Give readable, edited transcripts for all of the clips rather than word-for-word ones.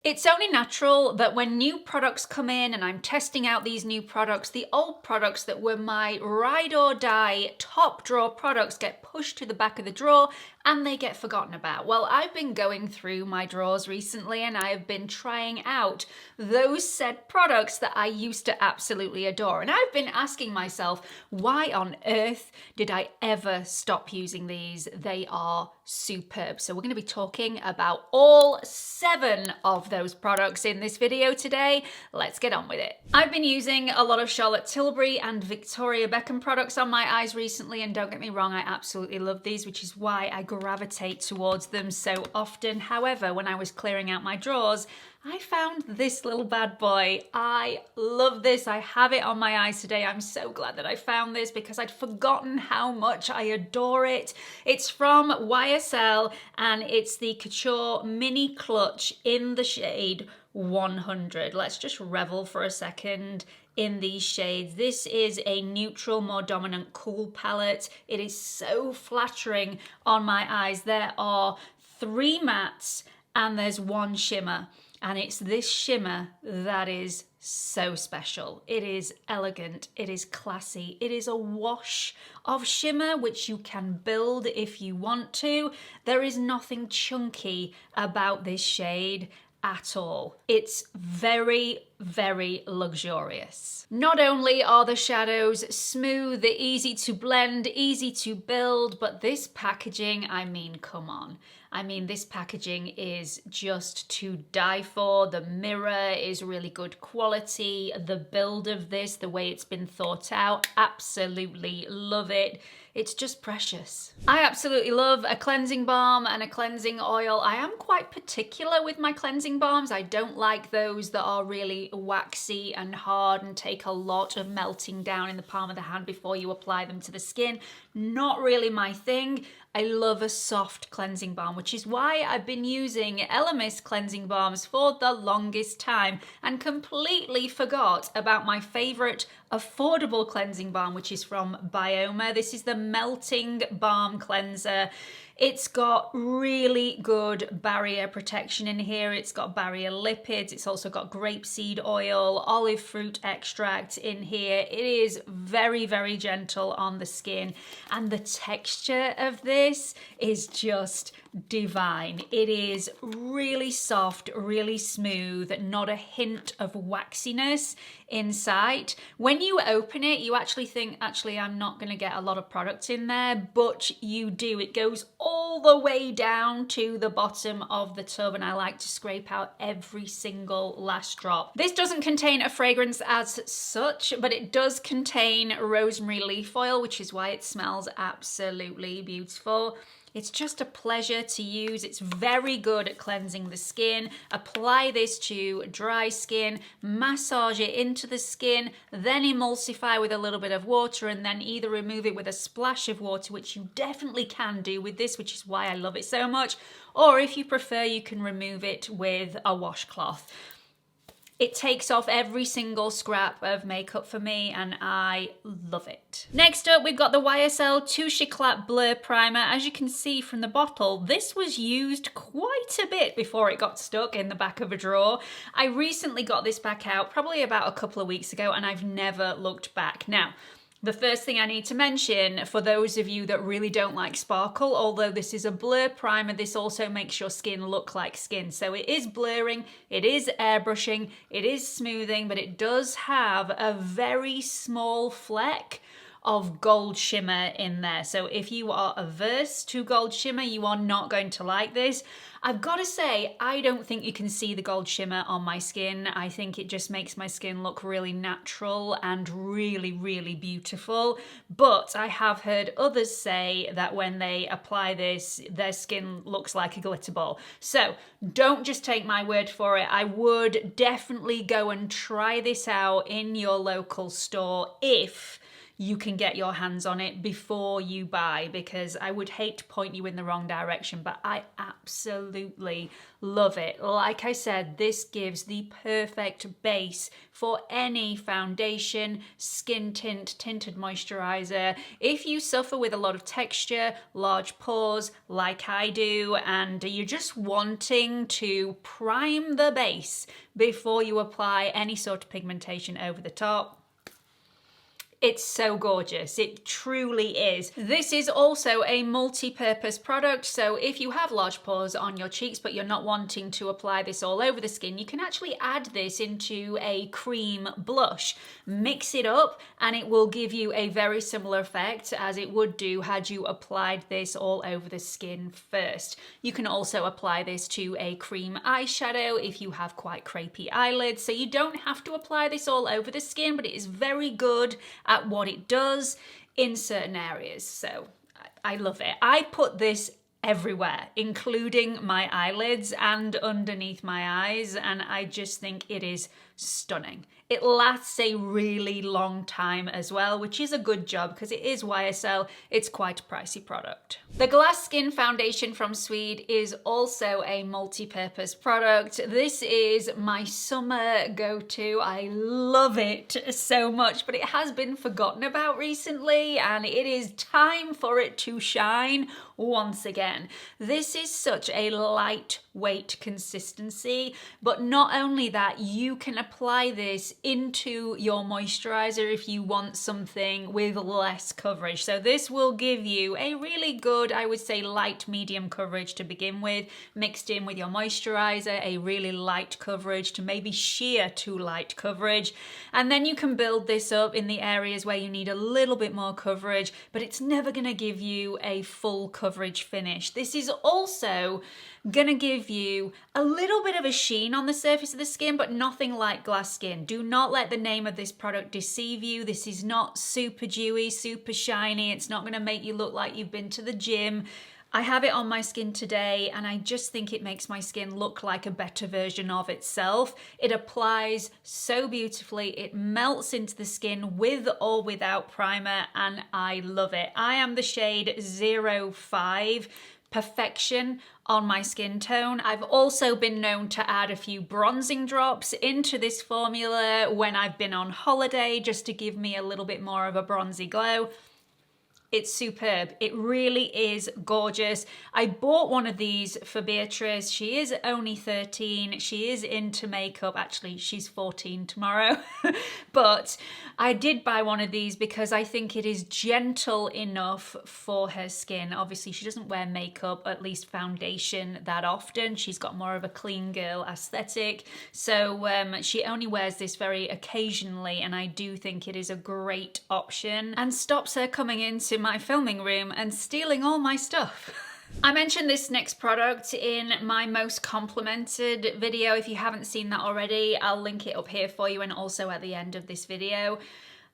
It's only natural that when new products come in and I'm testing out these new products, the old products that were my ride or die top drawer products get pushed to the back of the drawer and they get forgotten about. Well, I've been going through my drawers recently and I have been trying out those said products that I used to absolutely adore. And I've been asking myself, why on earth did I ever stop using these? They are superb. So we're going to be talking about all 7 of those products in this video today. Let's get on with it. I've been using a lot of Charlotte Tilbury and Victoria Beckham products on my eyes recently, and don't get me wrong, I absolutely love these, which is why I gravitate towards them so often. However, when I was clearing out my drawers, I found this little bad boy. I love this. I have it on my eyes today. I'm so glad that I found this because I'd forgotten how much I adore it. It's from YSL and it's the Couture Mini Clutch in the shade 100. Let's just revel for a second in these shades. This is a neutral, more dominant cool palette. It is so flattering on my eyes. There are 3 mattes and there's 1 shimmer. And it's this shimmer that is so special. It is elegant, it is classy, it is a wash of shimmer which you can build if you want to. There is nothing chunky about this shade at all. It's very, very luxurious. Not only are the shadows smooth, easy to blend, easy to build, but this packaging, I mean, come on. I mean, this packaging is just to die for. The mirror is really good quality. The build of this, the way it's been thought out, absolutely love it. It's just precious. I absolutely love a cleansing balm and a cleansing oil. I am quite particular with my cleansing balms. I don't like those that are really waxy and hard and take a lot of melting down in the palm of the hand before you apply them to the skin. Not really my thing. I love a soft cleansing balm, which is why I've been using Elemis cleansing balms for the longest time and completely forgot about my favorite affordable cleansing balm, which is from Bioma. This is the Melting Balm Cleanser. It's got really good barrier protection in here. It's got barrier lipids. It's also got grapeseed oil, olive fruit extract in here. It is very, very gentle on the skin. And the texture of this is just divine. It is really soft, really smooth, not a hint of waxiness inside. When you open it, you actually think, I'm not going to get a lot of product in there, but you do. It goes all the way down to the bottom of the tub, and I like to scrape out every single last drop. This doesn't contain a fragrance as such, but it does contain rosemary leaf oil, which is why it smells absolutely beautiful. It's just a pleasure to use. It's very good at cleansing the skin. Apply this to dry skin, massage it into the skin, then emulsify with a little bit of water and then either remove it with a splash of water, which you definitely can do with this, which is why I love it so much. Or if you prefer, you can remove it with a washcloth. It takes off every single scrap of makeup for me and I love it. Next up, we've got the YSL Touche Éclat Blur Primer. As you can see from the bottle, this was used quite a bit before it got stuck in the back of a drawer. I recently got this back out probably about a couple of weeks ago and I've never looked back. Now, the first thing I need to mention, for those of you that really don't like sparkle, although this is a blur primer, this also makes your skin look like skin. So it is blurring, it is airbrushing, it is smoothing, but it does have a very small fleck of gold shimmer in there. So if you are averse to gold shimmer, you are not going to like this. I've got to say, I don't think you can see the gold shimmer on my skin. I think it just makes my skin look really natural and really, really beautiful. But I have heard others say that when they apply this, their skin looks like a glitter ball. So don't just take my word for it. I would definitely go and try this out in your local store if you can get your hands on it before you buy, because I would hate to point you in the wrong direction, but I absolutely love it. Like I said, this gives the perfect base for any foundation, skin tint, tinted moisturizer. If you suffer with a lot of texture, large pores like I do, and you're just wanting to prime the base before you apply any sort of pigmentation over the top, it's so gorgeous. It truly is. This is also a multi-purpose product, so if you have large pores on your cheeks but you're not wanting to apply this all over the skin, you can actually add this into a cream blush. Mix it up and it will give you a very similar effect as it would do had you applied this all over the skin first. You can also apply this to a cream eyeshadow if you have quite crepey eyelids, so you don't have to apply this all over the skin, but it is very good at what it does in certain areas. So I love it. I put this everywhere, including my eyelids and underneath my eyes, and I just think it is stunning. It lasts a really long time as well, which is a good job because it is YSL. It's quite a pricey product. The Glass Skin Foundation from Swede is also a multi-purpose product. This is my summer go-to. I love it so much, but it has been forgotten about recently, and it is time for it to shine once again. This is such a lightweight consistency, but not only that, you can apply this into your moisturizer if you want something with less coverage. So this will give you a really good, I would say, light medium coverage to begin with, mixed in with your moisturizer, a really light coverage to maybe sheer to light coverage. And then you can build this up in the areas where you need a little bit more coverage, but it's never gonna give you a full coverage finish. This is also gonna give you a little bit of a sheen on the surface of the skin, but nothing like glass skin. Do not let the name of this product deceive you. This is not super dewy, super shiny. It's not gonna make you look like you've been to the gym. I have it on my skin today, and I just think it makes my skin look like a better version of itself. It applies so beautifully. It melts into the skin with or without primer, and I love it. I am the shade 05. Perfection on my skin tone. I've also been known to add a few bronzing drops into this formula when I've been on holiday, just to give me a little bit more of a bronzy glow. It's superb. It really is gorgeous. I bought one of these for Beatrice. She is only 13. She is into makeup. Actually, she's 14 tomorrow. But I did buy one of these because I think it is gentle enough for her skin. Obviously, she doesn't wear makeup, at least foundation, that often. She's got more of a clean girl aesthetic. So she only wears this very occasionally, and I do think it is a great option and stops her coming into my filming room and stealing all my stuff. I mentioned this next product in my most complimented video. If you haven't seen that already, I'll link it up here for you and also at the end of this video.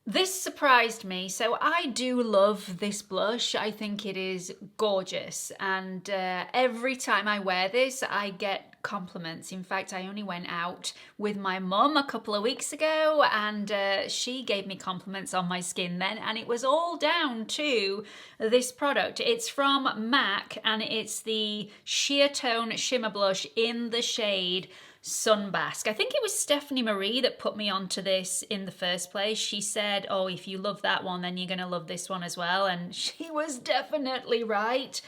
This surprised me. So I do love this blush. I think it is gorgeous, and every time I wear this I get compliments. In fact, I only went out with my mum a couple of weeks ago, and she gave me compliments on my skin then, and it was all down to this product. It's from MAC, and it's the Sheer Tone Shimmer Blush in the shade Sunbask. I think it was Stephanie Marie that put me onto this in the first place. She said, oh, if you love that one, then you're gonna love this one as well, and she was definitely right.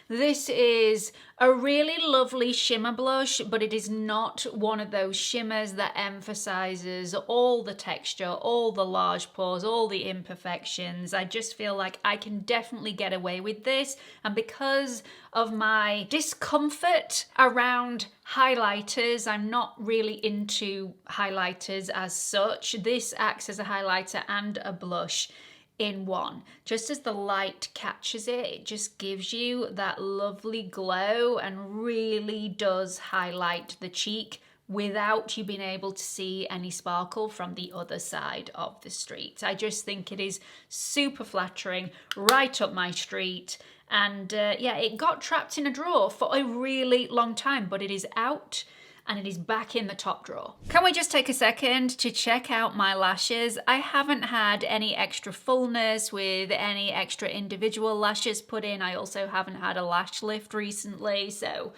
This is a really lovely shimmer blush, but it is not one of those shimmers that emphasizes all the texture, all the large pores, all the imperfections. I just feel like I can definitely get away with this, and because of my discomfort around highlighters, I'm not really into highlighters as such. This acts as a highlighter and a blush in one. Just as the light catches it, it just gives you that lovely glow and really does highlight the cheek without you being able to see any sparkle from the other side of the street. I just think it is super flattering, right up my street. And yeah, it got trapped in a drawer for a really long time, but it is out. and it is back in the top drawer. Can we just take a second to check out my lashes? I haven't had any extra fullness with any extra individual lashes put in. I also haven't had a lash lift recently, so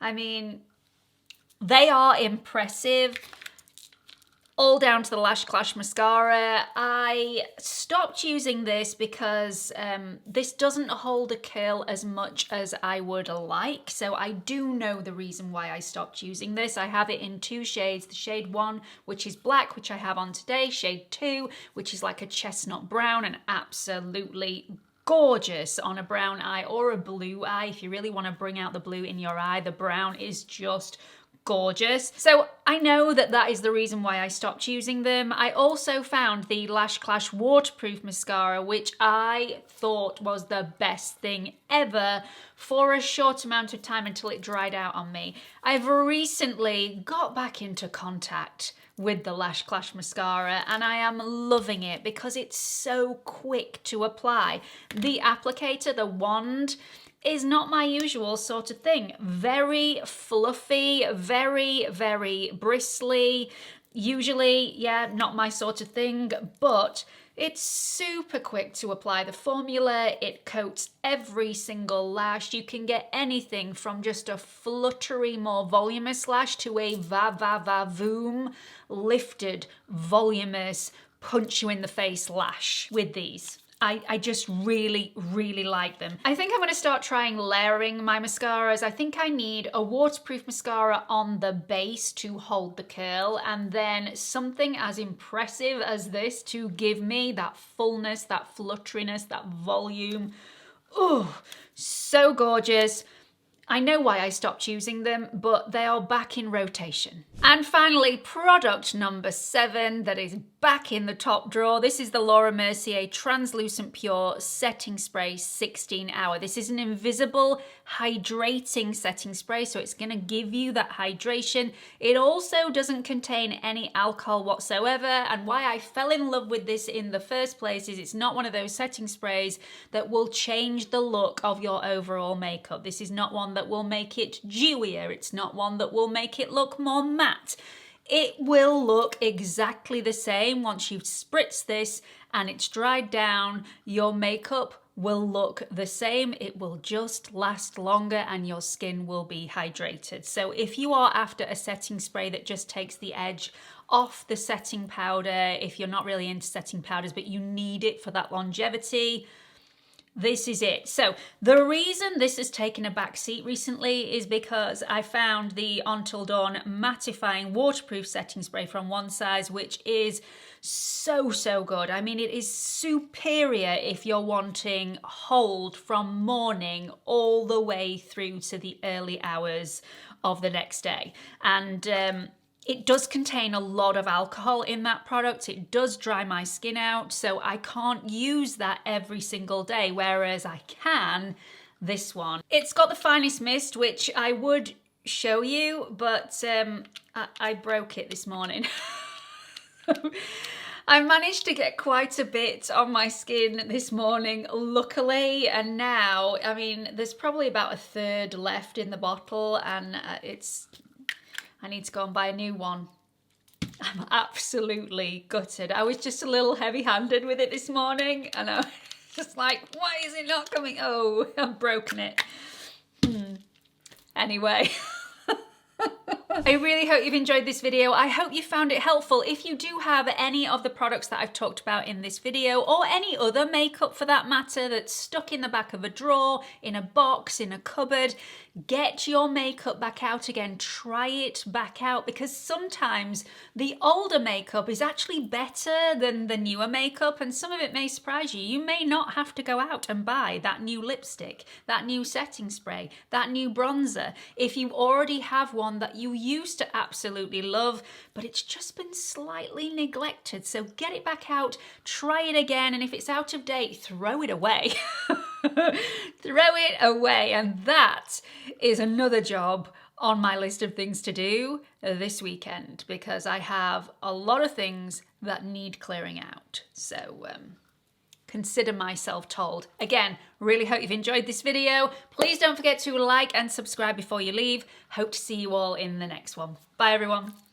I mean, they are impressive. All down to the Lash Clash mascara. I stopped using this because this doesn't hold a curl as much as I would like. So I do know the reason why I stopped using this. I have it in 2 shades. The shade 1, which is black, which I have on today. Shade 2, which is like a chestnut brown and absolutely gorgeous on a brown eye or a blue eye. If you really want to bring out the blue in your eye, the brown is just gorgeous. So I know that that is the reason why I stopped using them. I also found the Lash Clash waterproof mascara, which I thought was the best thing ever for a short amount of time until it dried out on me. I've recently got back into contact with the Lash Clash mascara and I am loving it because it's so quick to apply. The applicator, the wand, is not my usual sort of thing. Very fluffy, very, very bristly. Usually, yeah, not my sort of thing, but it's super quick to apply the formula. It coats every single lash. You can get anything from just a fluttery, more voluminous lash to a va-va-va-voom, lifted, voluminous, punch you in the face lash with these. I just really, really like them. I think I'm going to start trying layering my mascaras. I think I need a waterproof mascara on the base to hold the curl, and then something as impressive as this to give me that fullness, that flutteriness, that volume. Oh, so gorgeous. I know why I stopped using them, but they are back in rotation. And finally, product number 7 that is back in the top drawer. This is the Laura Mercier Translucent Pure Setting Spray 16 Hour. This is an invisible hydrating setting spray, so it's gonna give you that hydration. It also doesn't contain any alcohol whatsoever, and why I fell in love with this in the first place is it's not one of those setting sprays that will change the look of your overall makeup. This is not one that will make it dewier. It's not one that will make it look more matte. It will look exactly the same once you've spritzed this and it's dried down. Your makeup will look the same. It will just last longer and your skin will be hydrated. So if you are after a setting spray that just takes the edge off the setting powder, if you're not really into setting powders but you need it for that longevity, this is it. So the reason this has taken a back seat recently is because I found the Until Dawn mattifying waterproof setting spray from One Size, which is so good. I mean, it is superior if you're wanting hold from morning all the way through to the early hours of the next day. And it does contain a lot of alcohol in that product. It does dry my skin out, so I can't use that every single day, whereas I can this one. It's got the finest mist, which I would show you, but I broke it this morning. I managed to get quite a bit on my skin this morning, luckily, and now, I mean, there's probably about a third left in the bottle, and I need to go and buy a new one. I'm absolutely gutted. I was just a little heavy-handed with it this morning, and I was just like, why is it not coming? Oh, I've broken it. Anyway. I really hope you've enjoyed this video. I hope you found it helpful. If you do have any of the products that I've talked about in this video, or any other makeup for that matter that's stuck in the back of a drawer, in a box, in a cupboard, get your makeup back out again. Try it back out, because sometimes the older makeup is actually better than the newer makeup, and some of it may surprise you. You may not have to go out and buy that new lipstick, that new setting spray, that new bronzer, if you already have one that you used to absolutely love, but it's just been slightly neglected. So get it back out, try it again, and if it's out of date, throw it away. Throw it away. And that is another job on my list of things to do this weekend, because I have a lot of things that need clearing out. So consider myself told. Again, really hope you've enjoyed this video. Please don't forget to like and subscribe before you leave. Hope to see you all in the next one. Bye everyone.